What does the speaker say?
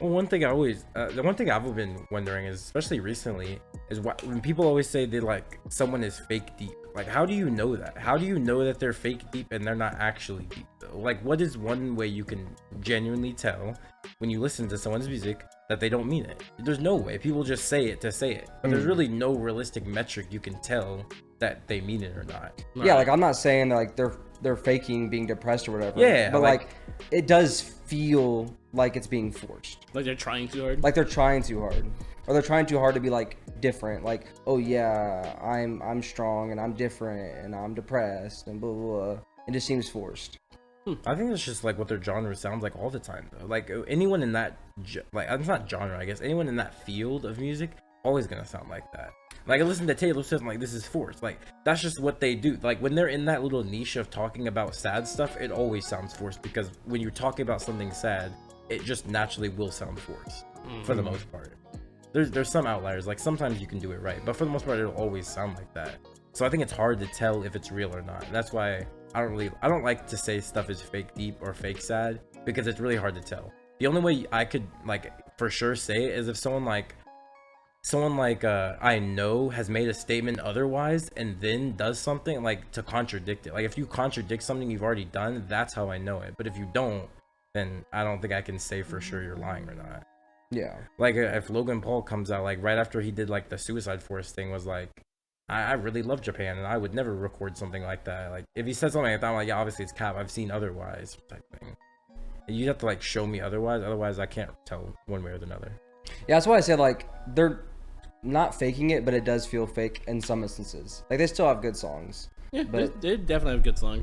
Well, one thing I always, the one thing I've been wondering is, especially recently, is when people always say they like someone is fake deep. Like, how do you know that? How do you know that they're fake deep and they're not actually deep though? Like, what is one way you can genuinely tell when you listen to someone's music that they don't mean it? There's no way. People just say it to say it, but there's really no realistic metric you can tell that they mean it or not. Yeah, like I'm not saying that like they're faking being depressed or whatever. Yeah, but like it does feel like it's being forced. Like they're trying too hard. Like they're trying too hard, or they're trying too hard to be like different. Like, oh yeah, I'm strong and I'm different and I'm depressed and blah blah blah. It just seems forced. I think that's just like what their genre sounds like all the time though. Like anyone in that like it's not genre, I guess. Anyone in that field of music always gonna sound like that. Like I listen to Taylor Swift, I'm like, this is forced. Like that's just what they do. Like when they're in that little niche of talking about sad stuff, it always sounds forced because when you're talking about something sad, it just naturally will sound forced for the most part. There's some outliers, like sometimes you can do it right, but for the most part it'll always sound like that. So I think it's hard to tell if it's real or not. And that's why I don't like to say stuff is fake deep or fake sad because it's really hard to tell. The only way I could like for sure say it is if someone like I know has made a statement otherwise and then does something like to contradict it. Like if you contradict something you've already done, that's how I know it. But if you don't, then I don't think I can say for sure you're lying or not. Yeah. Like if Logan Paul comes out like right after he did like the Suicide Force thing was like, I really love Japan and I would never record something like that. Like if he said something like that, I'm like, yeah, obviously it's cap. I've seen otherwise type thing. You have to like show me otherwise. Otherwise I can't tell one way or the other. Yeah, that's why I said like they're not faking it, but it does feel fake in some instances. Like they still have good songs. Yeah, but they definitely have good songs.